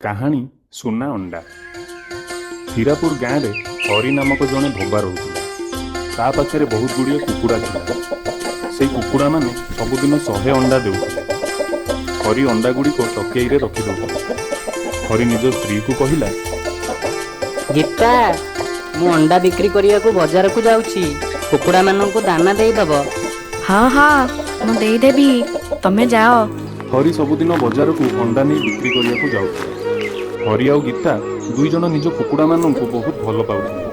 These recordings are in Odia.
କାହାଣୀ ସୁନା ଅଣ୍ଡା। ହୀରାପୁର ଗାଁରେ ହରି ନାମକ ଜଣେ ଧୋବା ରହୁଥିଲା। ତା ପାଖରେ ବହୁତ ଗୁଡ଼ିଏ କୁକୁଡ଼ା ଥିଲା। ସେଇ କୁକୁଡ଼ାମାନେ ସବୁଦିନ 100 ଅଣ୍ଡା ଦେଉଥିଲେ। ହରି ଅଣ୍ଡାଗୁଡ଼ିକ ଟକେଇରେ ରଖିଦେଉଥିଲା। ହରି ନିଜ ସ୍ତ୍ରୀକୁ କହିଲା, ଗୀତା, ମୁଁ ଅଣ୍ଡା ବିକ୍ରି କରିବାକୁ ବଜାରକୁ ଯାଉଛି, କୁକୁଡ଼ାମାନଙ୍କୁ ଦାନା ଦେଇଦେବ। ହଁ ହଁ, ମୁଁ ଦେଇଦେବି, ତମେ ଯାଅ। ହରି ସବୁଦିନ ବଜାରକୁ ଅଣ୍ଡା ନେଇ ବିକ୍ରି କରିବାକୁ ଯାଉଥିଲା। ହରି ଆଉ ଗୀତା ଦୁଇଜଣ ନିଜ କୁକୁଡ଼ାମାନଙ୍କୁ ବହୁତ ଭଲ ପାଉଥିଲେ,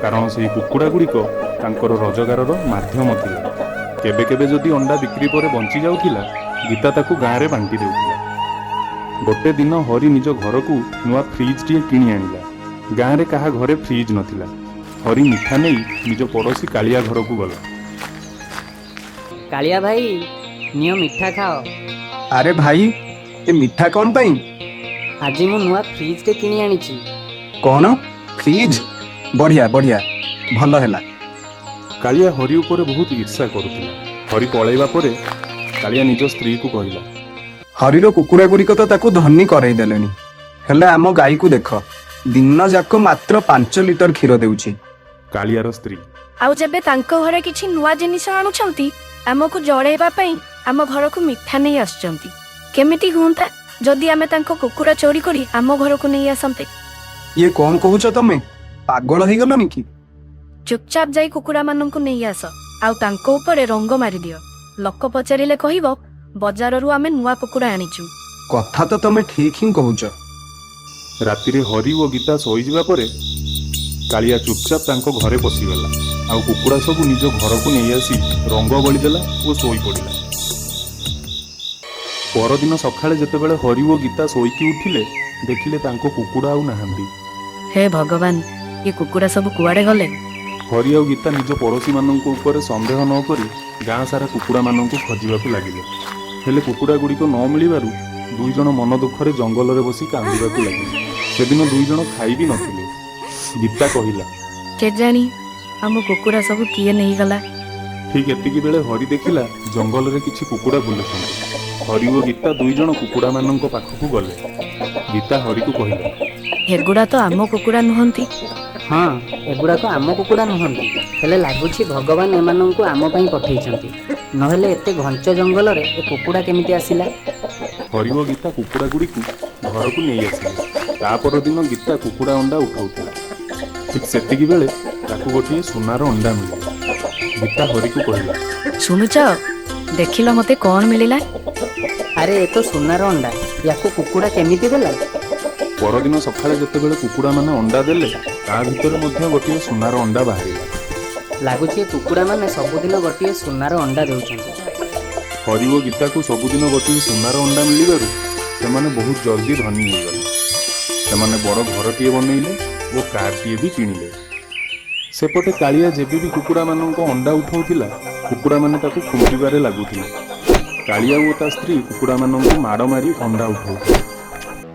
କାରଣ ସେହି କୁକୁଡ଼ାଗୁଡ଼ିକ ତାଙ୍କର ରୋଜଗାରର ମାଧ୍ୟମ ଥିଲା। କେବେ କେବେ ଯଦି ଅଣ୍ଡା ବିକ୍ରି ପରେ ବଞ୍ଚି ଯାଉଥିଲା, ଗୀତା ତାକୁ ଗାଁରେ ବାଣ୍ଟି ଦେଉଥିଲା। ଗୋଟେ ଦିନ ହରି ନିଜ ଘରକୁ ନୂଆ ଫ୍ରିଜ୍ଟିଏ କିଣି ଆଣିଲା। ଗାଁରେ କାହା ଘରେ ଫ୍ରିଜ୍ ନଥିଲା। ହରି ମିଠା ନେଇ ନିଜ ପଡ଼ୋଶୀ କାଳିଆ ଘରକୁ ଗଲା। କାଳିଆ ଭାଇ, ନିଅ ମିଠା ଖାଅ। ଆରେ ଭାଇ, ଏ ମିଠା କଣ ପାଇଁ? ଆଜି ମୁଁ ନୂଆ ଫ୍ରିଜ୍ଟେ କିଣି ଆଣିଛି। କଣ ଫ୍ରିଜ? ବଢିଆ ବଢିଆ, ଭଲ ହେଲା। କାଳିଆ ହରି ଉପରେ ବହୁତ ଈର୍ଷା କରୁଥିଲା। ହରି ପଳେଇବା ପରେ କାଳିଆ ନିଜ ସ୍ତ୍ରୀକୁ କହିଲା, ହରିର କୁକୁଡ଼ା ଗୁଡ଼ିକ ତ ତାକୁ ଧନୀ କରେଇ ଦେଲେଣି, ହେଲେ ଆମ ଗାଈକୁ ଦେଖ, ଦିନ ଯାକ ମାତ୍ର 5 ଲିଟର କ୍ଷୀର ଦେଉଛି। କାଳିଆର ସ୍ତ୍ରୀ, ଆଉ ଯେବେ ତାଙ୍କ ଘରେ କିଛି ନୂଆ ଜିନିଷ ଆଣୁଛନ୍ତି, ଆମକୁ ଜଳେଇବା ପାଇଁ ଆମ ଘରକୁ ମିଠା ନେଇ ଆସୁଛନ୍ତି। କେମିତି ହୁଅନ୍ତା ଯଦି ଆମେ ତାଙ୍କ କୁକୁଡ଼ା ଚୋରି କରି ଆମ ଘରକୁ ନେଇ ଆସନ୍ତେ? ଇଏ କଣ କହୁଛ ତମେ? ପାଗଳ ହେଇଗଲନି କି? ଚୁପଚାପ ଯାଇ କୁକୁଡ଼ା ମାନଙ୍କୁ ନେଇ ଆସ, ଆଉ ତାଙ୍କ ଉପରେ ରଙ୍ଗ ମାରିଦିଅ। ଲୋକ ପଚାରିଲେ କହିବ, ବଜାରରୁ ଆମେ ନୂଆ କୁକୁଡ଼ା ଆଣିଛୁ। କଥା ତ ତମେ ଠିକ ହିଁ କହୁଛ। ରାତିରେ ହରି ଓ ଗୀତା ଶୋଇଯିବା ପରେ କାଳିଆ ଚୁପଚାପ ତାଙ୍କ ଘରେ ପଶିଗଲା, ଆଉ କୁକୁଡ଼ା ସବୁ ନିଜ ଘରକୁ ନେଇ ଆସି ରଙ୍ଗ ବୋଳିଦେଲା ଓ ଶୋଇପଡ଼ିଲା। ପରଦିନ ସକାଳେ ଯେତେବେଳେ ହରି ଓ ଗୀତା ଶୋଇକି ଉଠିଲେ, ଦେଖିଲେ ତାଙ୍କ କୁକୁଡ଼ା ଆଉ ନାହାନ୍ତି। ହେ ଭଗବାନ, ଏ କୁକୁଡ଼ା ସବୁ କୁଆଡ଼େ ଗଲେ? ହରି ଆଉ ଗୀତା ନିଜ ପଡ଼ୋଶୀମାନଙ୍କ ଉପରେ ସନ୍ଦେହ ନ କରି ଗାଁ ସାରା କୁକୁଡ଼ାମାନଙ୍କୁ ଖୋଜିବାକୁ ଲାଗିଲେ। ହେଲେ କୁକୁଡ଼ା ଗୁଡ଼ିକ ନ ମିଳିବାରୁ ଦୁଇଜଣ ମନ ଦୁଃଖରେ ଜଙ୍ଗଲରେ ବସି କାନ୍ଦିବାକୁ ଲାଗିଲେ। ସେଦିନ ଦୁଇଜଣ ଖାଇ ବି ନଥିଲେ। ଗୀତା କହିଲା, କେଜାଣି ଆମ କୁକୁଡ଼ା ସବୁ କିଏ ନେଇଗଲା? ଠିକ୍ ଏତିକି ବେଳେ ହରି ଦେଖିଲା ଜଙ୍ଗଲରେ କିଛି କୁକୁଡ଼ା ବୁଲୁଛନ୍ତି। ହରି ଓ ଗୀତା ଦୁଇଜଣ କୁକୁଡ଼ାମାନଙ୍କ ପାଖକୁ ଗଲେ। ଗୀତା ହରିକୁ କହିଲା, ଏଗୁଡ଼ା ତ ଆମ କୁକୁଡ଼ା ନୁହନ୍ତି। ହଁ, ଏଗୁଡ଼ାକ ଆମ କୁକୁଡ଼ା ନୁହନ୍ତି, ହେଲେ ଲାଗୁଛି ଭଗବାନ ଏମାନଙ୍କୁ ଆମ ପାଇଁ ପଠେଇଛନ୍ତି। ନହେଲେ ଏତେ ଘଞ୍ଚ ଜଙ୍ଗଲରେ ଏ କୁକୁଡ଼ା କେମିତି ଆସିଲା? ହରି ଓ ଗୀତା କୁକୁଡ଼ା ଗୁଡ଼ିକୁ ଘରକୁ ନେଇ ଆସିଲେ। ତା ପରଦିନ ଗୀତା କୁକୁଡ଼ା ଅଣ୍ଡା ଉଠାଉଥିଲା। ଠିକ୍ ସେତିକି ବେଳେ ତାକୁ ଗୋଟିଏ ସୁନାର ଅଣ୍ଡା ମିଳିଲା। ଗୀତା ହରିକୁ କହିଲା, ଶୁଣୁଛ, ଦେଖିଲ ମତେ କଣ ମିଳିଲା? ଆରେ ଏ ତ ସୁନାର ଅଣ୍ଡା, ୟାକୁ କୁକୁଡ଼ା କେମିତି ଦେଲା? ପରଦିନ ସକାଳେ ଯେତେବେଳେ କୁକୁଡ଼ାମାନେ ଅଣ୍ଡା ଦେଲେ, ତା ଭିତରେ ମଧ୍ୟ ଗୋଟିଏ ସୁନାର ଅଣ୍ଡା ବାହାରିଲା। ଲାଗୁଛି ଏ କୁକୁଡ଼ାମାନେ ସବୁଦିନ ଗୋଟିଏ ସୁନାର ଅଣ୍ଡା ଦେଉଛନ୍ତି। ହରି ଓ ଗୀତାକୁ ସବୁଦିନ ଗୋଟିଏ ସୁନାର ଅଣ୍ଡା ମିଳିବାରୁ ସେମାନେ ବହୁତ ଜଲ୍ଦି ଧନୀ ହୋଇଗଲେ। ସେମାନେ ବଡ଼ ଘରଟିଏ ବନେଇଲେ ଓ କାରଟିଏ ବି କିଣିଲେ। ସେପଟେ କାଳିଆ ଯେବେ ବି କୁକୁଡ଼ାମାନଙ୍କ ଅଣ୍ଡା ଉଠାଉଥିଲା, କୁକୁଡ଼ାମାନେ ତାକୁ ଖୁମ୍ପିବାରେ ଲାଗୁଥିଲେ। କାଳିଆ ଓ ତା ସ୍ତ୍ରୀ କୁକୁଡ଼ାମାନଙ୍କୁ ମାଡ଼ ମାରି ଅଣ୍ଡା ଉଠାଉଥିଲେ।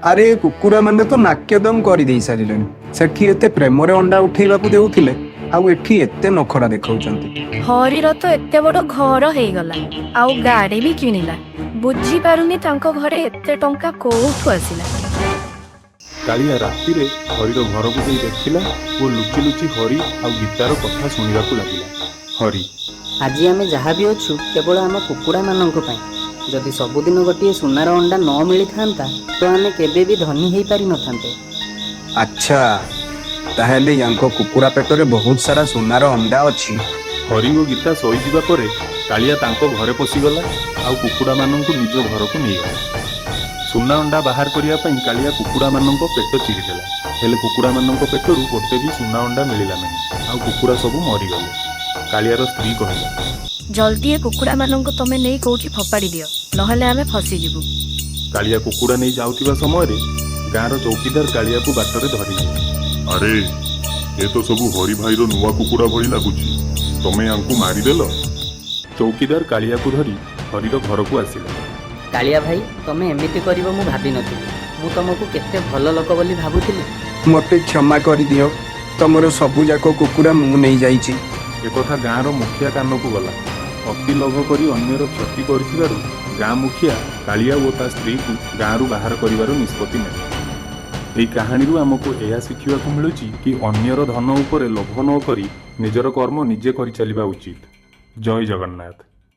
ଆରେ ଏ କୁକୁଡ଼ା ମାନେ ତ ନାକ୍ୟଦମ କରିଦେଇ ସାରିଲେଣି। ସେଠି ଏତେ ପ୍ରେମରେ ଅଣ୍ଡା ଉଠେଇବାକୁ ଦେଉଥିଲେ, ଆଉ ଏଠି ଏତେ ନଖରା ଦେଖାଉଛନ୍ତି। ହରିର ତ ଏତେ ବଡ଼ ଘର ହେଇଗଲା, ଆଉ ଗାଡ଼ି ବି କିଣିଲା। ବୁଝିପାରୁନି ତାଙ୍କ ଘରେ ଏତେ ଟଙ୍କା କୋଉଠୁ ଆସିଲା। କାଳିଆ ରାତିରେ ହରିର ଘରକୁ ଯାଇ ଦେଖିଲା ଓ ଲୁଚି ଲୁଚି ହରି ଆଉ ଗୀତାର କଥା ଶୁଣିବାକୁ ଲାଗିଲା। ହରି, ଆଜି ଆମେ ଯାହା ବି ଅଛୁ କେବଳ ଆମ କୁକୁଡ଼ାମାନଙ୍କ ପାଇଁ। ଯଦି ସବୁଦିନ ଗୋଟିଏ ସୁନାର ଅଣ୍ଡା ନ ମିଳିଥାନ୍ତା, ତ ଆମେ କେବେ ବି ଧନୀ ହେଇପାରିନଥାନ୍ତେ। ଆଚ୍ଛା, ତାହେଲେ ୟାଙ୍କ କୁକୁଡ଼ା ପେଟରେ ବହୁତ ସାରା ସୁନାର ଅଣ୍ଡା ଅଛି। ହରି ଓ ଗୀତା ଶୋଇଯିବା ପରେ କାଳିଆ ତାଙ୍କ ଘରେ ପଶିଗଲା, ଆଉ କୁକୁଡ଼ାମାନଙ୍କୁ ନିଜ ଘରକୁ ନେଇଗଲା। ସୁନା ଅଣ୍ଡା ବାହାର କରିବା ପାଇଁ କାଳିଆ କୁକୁଡ଼ାମାନଙ୍କ ପେଟ ଚିରିଦେଲା, ହେଲେ କୁକୁଡ଼ାମାନଙ୍କ ପେଟରୁ ଗୋଟେ ବି ସୁନା ଅଣ୍ଡା ମିଳିଲା ନାହିଁ, ଆଉ କୁକୁଡ଼ା ସବୁ ମରିଗଲେ। କାଳିଆର ସ୍ତ୍ରୀ କହିଲା, ଜଲ୍ଦି ଏ କୁକୁଡ଼ାମାନଙ୍କୁ ତମେ ନେଇ କୋଉଠି ଫୋପାଡ଼ି ଦିଅ, ନହେଲେ ଆମେ ଫସିଯିବୁ। କାଳିଆ କୁକୁଡ଼ା ନେଇ ଯାଉଥିବା ସମୟରେ ଗାଁର ଚୌକିଦାର କାଳିଆକୁ ବାଟରେ ଧରିଲେ। ଆରେ, ଏ ତ ସବୁ ହରି ଭାଇର ନୂଆ କୁକୁଡ଼ା ଭଳି ଲାଗୁଛି, ତମେ ୟାଙ୍କୁ ମାରିଦେଲ? ଚୌକିଦାର କାଳିଆକୁ ଧରି ହରିର ଘରକୁ ଆସିଲା। କାଳିଆ ଭାଇ, ତମେ ଏମିତି କରିବ ମୁଁ ଭାବିନଥିଲି। ମୁଁ ତମକୁ କେତେ ଭଲ ଲୋକ ବୋଲି ଭାବୁଥିଲି। ମୋତେ କ୍ଷମା କରିଦିଅ, ତମର ସବୁ ଯାକ କୁକୁଡ଼ା ମୁଁ ନେଇଯାଇଛି। ଏକଥା ଗାଁର ମୁଖିଆ କାନକୁ ଗଲା। ଅତି ଲୋଭ କରି ଅନ୍ୟର କ୍ଷତି କରିଥିବାରୁ ଗାଁ ମୁଖିଆ କାଳିଆ ଓ ତା ସ୍ତ୍ରୀକୁ ଗାଁରୁ ବାହାର କରିବାର ନିଷ୍ପତ୍ତି ନେଲେ। ଏହି କାହାଣୀରୁ ଆମକୁ ଏହା ଶିଖିବାକୁ ମିଳୁଛି କି ଅନ୍ୟର ଧନ ଉପରେ ଲୋଭ ନ କରି ନିଜର କର୍ମ ନିଜେ କରିଚାଲିବା ଉଚିତ। ଜୟ ଜଗନ୍ନାଥ।